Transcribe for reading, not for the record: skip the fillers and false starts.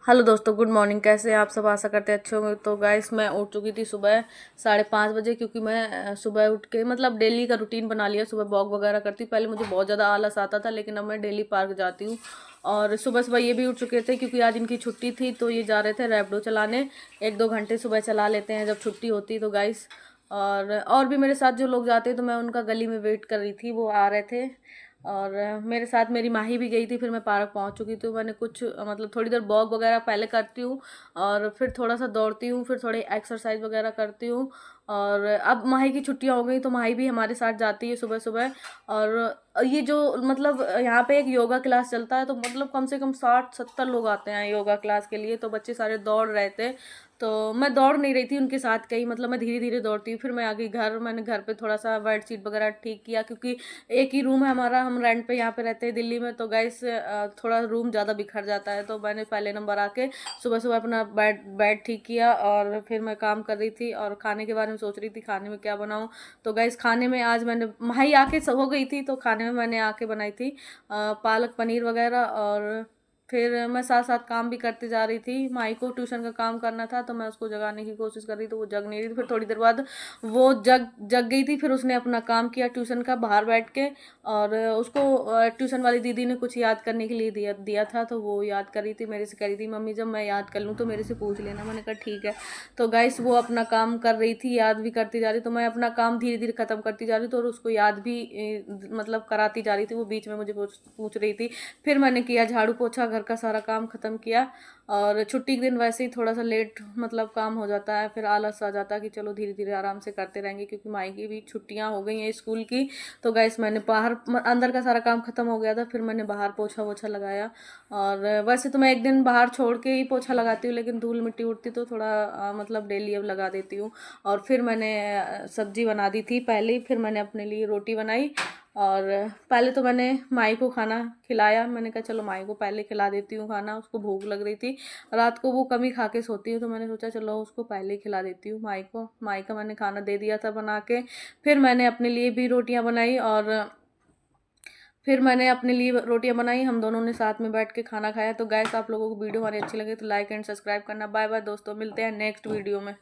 Hello दोस्तों, good morning. कैसे हैं आप सब? आशा करते हैं अच्छे होंगे। तो गाइस, मैं उठ चुकी थी सुबह 5:30 बजे, क्योंकि मैं सुबह उठ के मतलब डेली का रूटीन बना लिया। सुबह वॉक वगैरह करती हूँ। पहले मुझे बहुत ज़्यादा आलस आता था, लेकिन अब मैं डेली पार्क जाती हूँ। और सुबह सुबह ये भी उठ चुके थे क्योंकि आज इनकी छुट्टी थी, तो ये जा रहे थे रैपिडो चलाने। 1-2 घंटे सुबह चला लेते हैं जब छुट्टी होती है तो गाइस। और भी मेरे साथ जो लोग जाते हैं, तो मैं उनका गली में वेट कर रही थी, वो आ रहे थे। और मेरे साथ मेरी माही भी गई थी। फिर मैं पार्क पहुंच चुकी थी। तो मैंने कुछ मतलब थोड़ी देर वॉक वगैरह पहले करती हूँ, और फिर थोड़ा सा दौड़ती हूँ, फिर थोड़ी एक्सरसाइज वगैरह करती हूँ। और अब माही की छुट्टियां हो गई, तो माही भी हमारे साथ जाती है सुबह सुबह। और ये जो मतलब यहाँ पे एक योगा क्लास चलता है, तो मतलब कम से कम 60-70 लोग आते हैं योगा क्लास के लिए। तो बच्चे सारे दौड़ रहे थे, तो मैं दौड़ नहीं रही थी उनके साथ कहीं, मतलब मैं धीरे धीरे दौड़ती हूँ। फिर मैं आ गई घर। मैंने घर पे थोड़ा सा बेड शीट वगैरह ठीक किया, क्योंकि एक ही रूम है हमारा, हम रेंट पे यहाँ पे रहते हैं दिल्ली में। तो गाइस थोड़ा रूम ज़्यादा बिखर जाता है। तो मैंने पहले नंबर आके सुबह सुबह अपना बेड बेड ठीक किया, और फिर मैं काम कर रही थी और खाने के बारे में सोच रही थी, खाने में क्या बनाऊँ। तो गाइस, खाने में आज मैंने माही आके हो गई थी, तो खाने में मैंने आके बनाई थी पालक पनीर वगैरह। और फिर मैं साथ साथ काम भी करती जा रही थी। माई को ट्यूशन का काम करना था, तो मैं उसको जगाने की कोशिश कर रही, तो वो जग नहीं रही थी। फिर थोड़ी देर बाद वो जग जग गई थी। फिर उसने अपना काम किया ट्यूशन का बाहर बैठ के। और उसको ट्यूशन वाली दीदी ने कुछ याद करने के लिए दिया दिया था, तो वो याद कर रही थी, मेरे से कह रही थी, मम्मी जब मैं याद कर लूँ तो मेरे से पूछ लेना। मैंने कहा ठीक है। तो गाइस, वो अपना काम कर रही थी, याद भी करती जा रही। तो मैं अपना काम धीरे धीरे खत्म करती जा रही थी, और उसको याद भी मतलब कराती जा रही थी। वो बीच में मुझे पूछ रही थी। फिर मैंने किया झाड़ू पोछा, घर का सारा काम खत्म किया। और छुट्टी के दिन वैसे ही थोड़ा सा लेट मतलब काम हो जाता है, फिर आलस आ जाता है कि चलो धीरे धीरे आराम से करते रहेंगे, क्योंकि माई की भी छुट्टियां हो गई हैं स्कूल की। तो गाइस, मैंने बाहर अंदर का सारा काम खत्म हो गया था, फिर मैंने बाहर पोछा वोछा लगाया। और वैसे तो मैं एक दिन बाहर छोड़ के ही पोछा लगाती हूँ, लेकिन धूल मिट्टी उड़ती तो थोड़ा मतलब डेली अब लगा देती हूँ। और फिर मैंने सब्जी बना दी थी पहले ही। फिर मैंने अपने लिए रोटी बनाई। और पहले तो मैंने माई को खाना खिलाया। मैंने कहा चलो माई को पहले खिला देती हूँ खाना, उसको भूख लग रही थी। रात को वो कम ही खा के सोती है, तो मैंने सोचा चलो उसको पहले ही खिला देती हूँ माई को। माई का मैंने खाना दे दिया था बना के। फिर मैंने अपने लिए भी रोटियां बनाई। और फिर मैंने अपने लिए रोटियां बनाई, हम दोनों ने साथ में बैठ के खाना खाया। तो गाइस, आप लोगों को वीडियो हमारी अच्छी लगे तो लाइक एंड सब्सक्राइब करना। बाय बाय दोस्तों, मिलते हैं नेक्स्ट वीडियो में।